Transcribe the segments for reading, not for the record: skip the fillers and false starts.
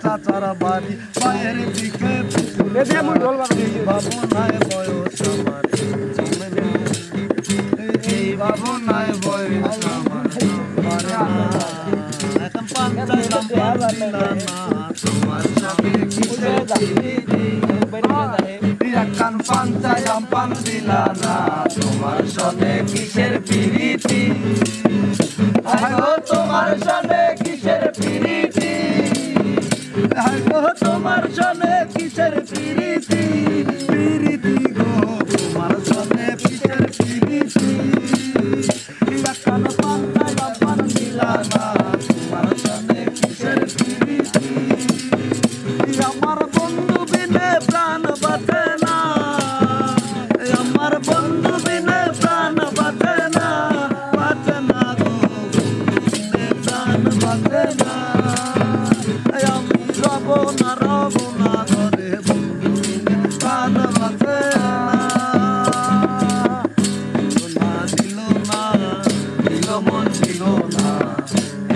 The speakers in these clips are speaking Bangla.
চাচার বাড়ি পায়ের দিকে ভাবনায় বয়স আমার এই ভাবনায় বয়স আমার এখন পাঞ্চাইলাম পারছিলা না তোমার সাথে কিসের পিরিতি এখন পাঞ্চাইলাম পারছিলা না তোমার সাথে কিসের পিরিতি তোমার সাথে কিসের পিরিতি তোমার সাথে কিসের পিরিতি পিরিতি গো তোমার সাথে কিসের পিরিতি এখন পাঞ্চাইলাম পারছিলা না তোমার সাথে কিসের পিরিতি আমার বন্ধু বিনে প্রাণ বাঁচে না আমার বন্ধু বিনে প্রাণ বাঁচে না গো বিনে প্রাণ বাঁচে না আমি রব না ঘরে বন্ধু বিনে প্রাণ বাঁচে না দিল মন দিল না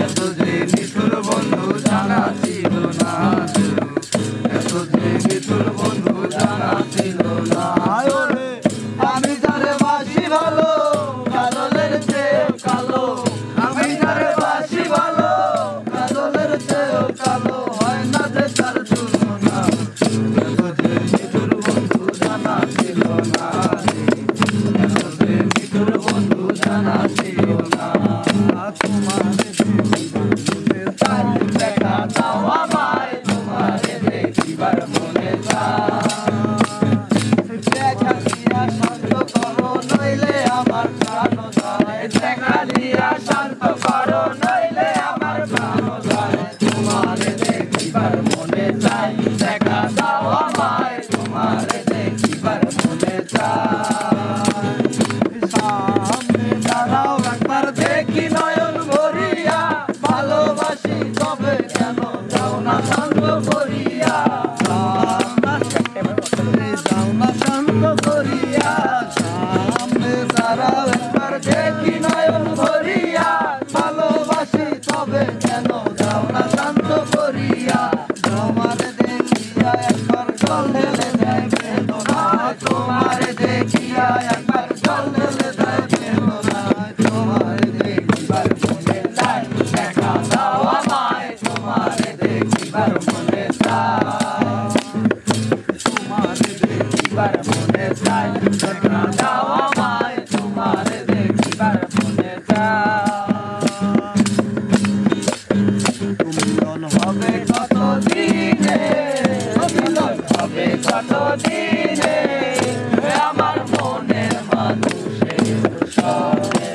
এত যে নিঠুর বন্ধু জানা ছিল না এত যে নিঠুর বন্ধু জানা ছিল না আমি যারে বাসি ভালো কাজলের চেয়েও কালো আমি যারে বাসি ভালো কাজলের চেয়েও কালো হয় না যে তার তুলনা এত যে নিঠুর বন্ধু জানা ছিল না এত যে নিঠুর বন্ধু জানা ছিল না তোমার দেখা দাও আমায় তোমার দেখিবার মনে দেখা দিয়া শান্ত করো নইলে আমার প্রাণ যায় দেখা দিয়া শান্ত করো নইলে আমার প্রাণ যায় তোমার দেখিবার মনে চাই দেখা দাও আমায় তোমার দেখিবার মনে চাই সামনে দাঁড়াও একবার দেখি নয়ন ভরিয়া ভালোবাসি তবে কেন যাও না শান্ত করিয়া যাও না শান্ত করিয়া সামনে দাঁড়াও একবার দেখি নয়ন ভরিয়া ভালোবাসি তবে কেন যাও না শান্ত করিয়া তোমার দেখিয়া একবার জল ঢেলে দেয় বেদনায় তোমার দেখিয়া একবার জল ঢেলে দেয় বেদনায় তোমার দেখিবার মনে চাই দেখা দাও আমায় তোমার দেখিবার মনে চাই তোমার দেখিবার মনে চাই দেখা দাও আমায় তোমার দেখিবার মনে চাই মিলন হবে কত দিনে মিলন হবে কত দিনে আমার মনের মানুষের সঙ্গে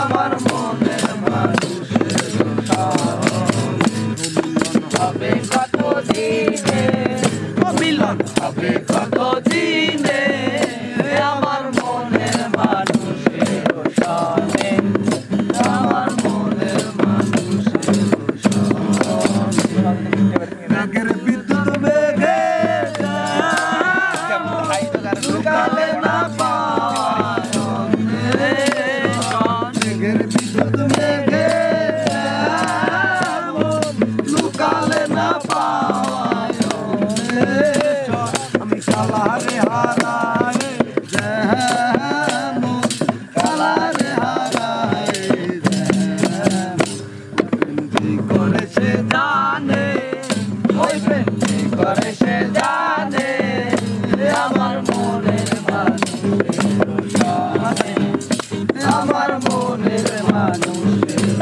আমার মনের মানুষের মিলন হবে কত দিনে মিলন হবে কত দিনে আমার মনের মানুষের সঙ্গে আমার মনের মানুষের সঙ্গে বিদ্যুৎ বেগে লুকালে না পায় বিদ্যুৎ বেগে লুকালে না পায় আমি কালারে হারায় কালারে হারায় করে সে জানে ওই প্রেম করে সে জানে আমার মনের মানুষের সঙ্গে আমার মনের মানুষের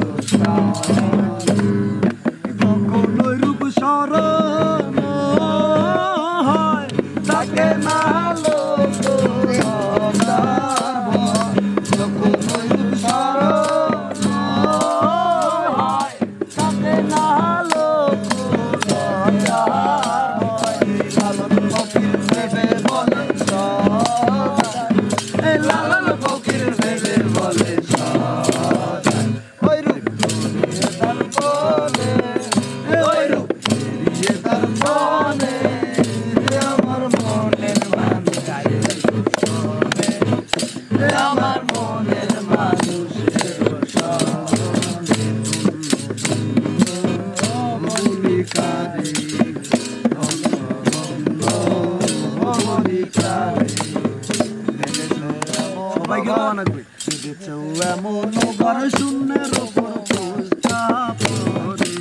কখনো রূপ স্মরণ হয় তাকে না লোক কখনো রূপ স্মরণ হয় তাকে না লোক কেঁদেছেও এমন ঘর শূন্যের ওপর পোস্টা পড়ে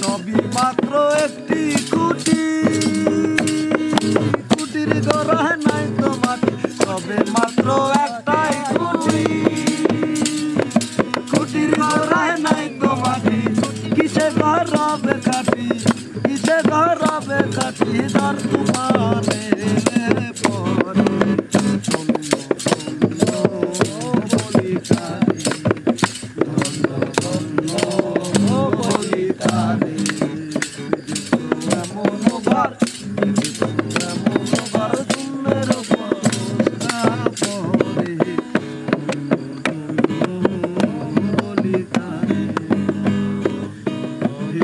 সবই মাত্র একটি খুঁটি খুঁটির গড়ায় নাই তো মাটি সবে মাত্র একটাই খুঁটি খুঁটির গড়ায় নাই তো মাটি কিসে গড়াবে কাটি কিসে গড়াবে কাটি দর তুমারে পরে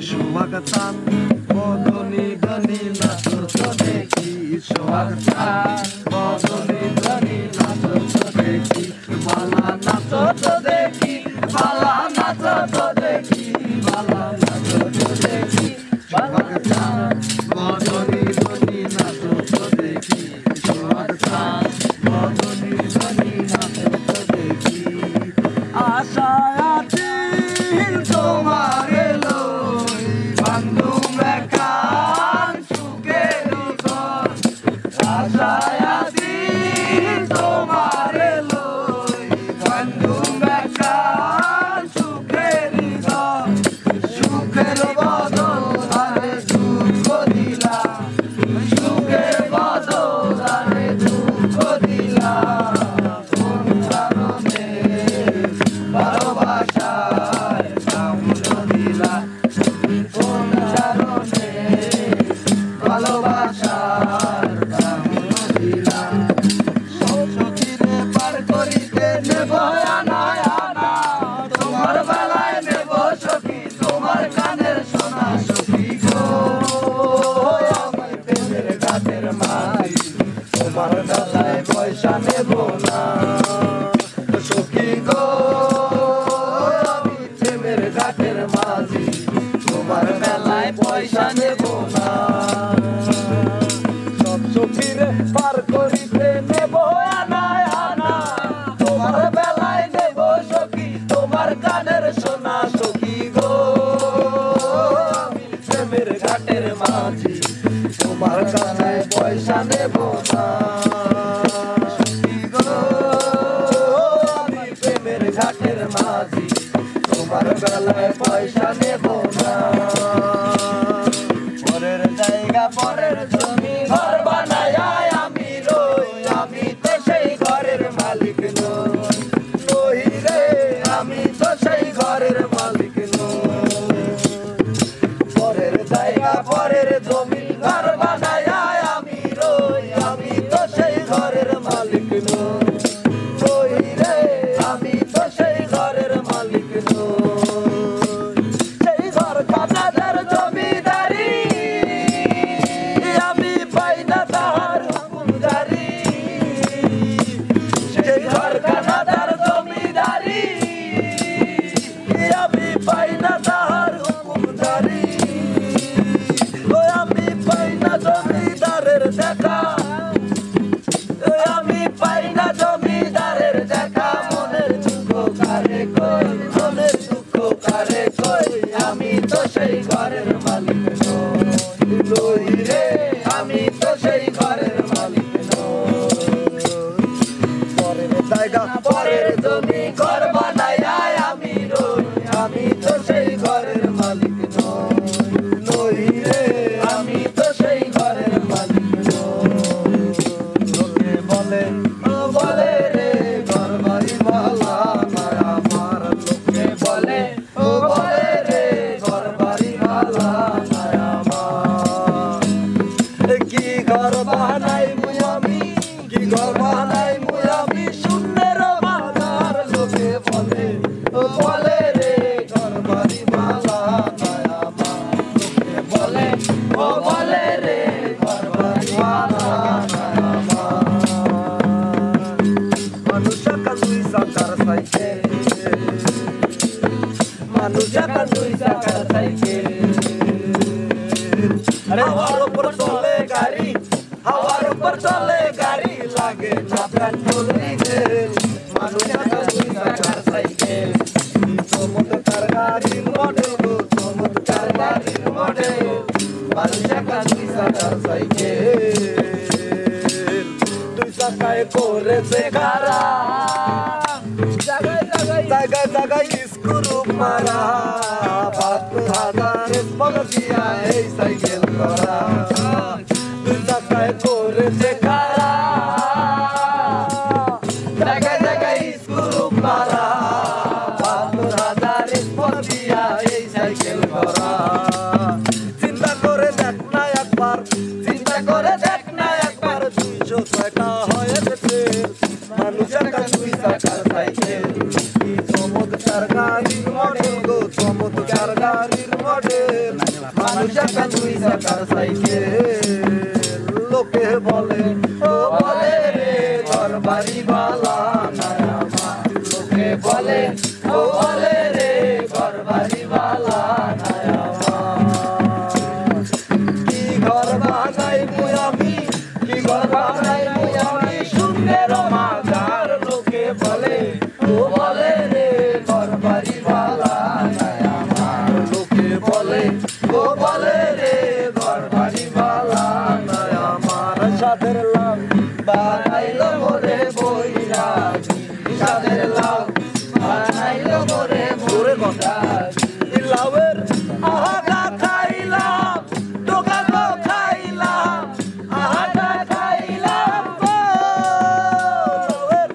সোহাগতান বদনি ধনি নাচত দেখি সোহাগতান বদনি ধনি নাচত দেখি বালা নাচত দেখি বালা নাচত দেখি বালা নাচত দেখি সোহাগতান বদনি ধনি নাচত দেখি সোহাগতান বদনি ধনি নাচত দেখি আশায় আছি তোমার এলো বন্ধু মেকান সুখের ঘর আশায় আছি তোমার এলো বন্ধু মেকান সুখের ঘর সুখের বদল আরে দুঃখ দিলা সুখের বদল আরে দুঃখ দিলা কোন কারণে ভালোবাসায় কামড় দিলা কোন কারণে ভালোবাসার কামড় দিলা সখীরে পার করিতে নেব আনা আনা তোমার বেলায় নেব সখী তোমার কানের সোনা সখী গো আমার প্রেমের ঘাটের মাঝি তোমার বেলায় পয়সা নেব না সখী গো আমি প্রেমের ঘাটের মাঝি তোমার বেলায় পয়সা নেব না সব সখীরে পার করিতে নেব আনা আনা তোমার বেলায় নেব সখী তোমার কানের সোনা সখী গো আমি প্রেমের ঘাটের মাঝি তোমার কাছে পয়সা নেব না সখী গো আমি প্রেমের ঘাটের মাঝি তোমার বেলায় পয়সা নেব না পরের জায়গা পরের জমি ঘর বানায় আমি রই আমি তো সেই ঘরের মালিক নই রে আমি তো সেই ঘরের মালিক নই পরের জায়গা পরের জমি ঘর বানায় আমি রই আমি তো সেই ঘরের মালিক নই রে আমি তো সেই ঘরের মালিক নই সেই ঘর কানাদার জমিদারি আমি পাই না তাহার হুকুমদারি সেই ঘর কানাদার জমিদারি আমি পাই না তাহার হুকুমদারি ও আমি পাই না জমিদারের দেখা আমি পাই না জমিদারের দেখা মনের দুঃখ কারে কই মনের দুঃখ কারে কই আমি তো সেই ঘরের মালিক নই রে আমি তো সেই ঘরের মালিক নই পরের জায়গা পরের জমি ঘর বানায় আমি রই আমি তো সেই ঘরের মালিক নই রে আমি তো সেই ঘরের মালিক নই বলে বলে রে ঘর বাড়ি মালা নয় আমার লোকে বলে বলে রে ঘর বাড়ি মালা নয় আমার কি ঘর বানাই মুই আমি কি ঘর বানাই মুই আমি শূন্যের বাজার লোকে বলে বলে রে ঘর বাড়ি মালা নয় আমার লোকে বলে বলে রে ঘর বাড়ি মালা নয় আমার মানুষকা দুই সাকার সাইকে মানুষকা দুই সাকার লাগে না পেট্রোল ডিজেল মানুষ একটা দুই চাকার সাইকেল চমৎকার গাড়ির মডেল গো চমৎকার গাড়ির মডেল মানুষ একটা দুই চাকার সাইকেল দুই চাকায় করেছে খারা জায়গায় জায়গায় স্ক্রু মারা ৭২,০০০ স্পক দিয়া এই সাইকেল করা দুই চাকায় করেছে খারা জায়গায় জায়গায় স্ক্রু মারা ৭২,০০০ স্পক দিয়া এই সাইকেল করা চিন্তা করে দেখ না একবার ২০০ছয়টা হয়েছে মানুষ একটা দুই চাকার সাইকেল চমৎকার গাড়ির মডেল গো চমৎকার গাড়ির মডেল মানুষ একটা দুই চাকার সাইকেল লোকে বলে ও বলে রে ঘর বাড়ি বালা নাই আমার লোকে বলে ও বলে রে ঘর বাড়ি বালা নাই আমার কি ঘর বানাই মুই আমি কি ঘর বানাই মুই আমি শূন্যের মাঝার লোকে বলে ও বলে রে ঘর বাড়ি বালা নাই আমার লোকে বলে ও বলে রে ঘর বাড়ি বালা নাই আমার সাদের লাউ বানাইলো মোরে বৈরাগী সাদের লাউ বানাইলো মোরে বৈরাগী লাউয়ের আহাগা খাইলাম ডোকা গো খাইলাম আহাগা খাইলাম গো লাউয়ের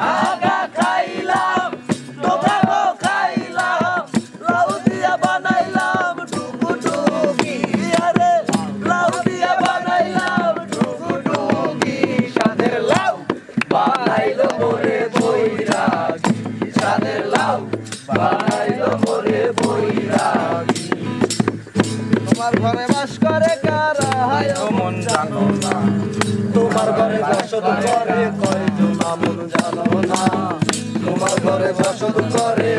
আহাগা খাইলাম ডোকা গো খাইলাম লাউ দিয়া বানাইলাম টুকুটুকি আরে লাউ দিয়া বানাইলাম টুকুটুকি সাদের লাউ বানাইলো মোরে বৈরাগী সাদের লাউ বানাইলো মোরে বৈরাগী তোমার ঘরে বাস করে কারা হায় মন জানো না তোমার ঘরে বসত করে কয়জন মন জানো না তোমার ঘরে বসত করে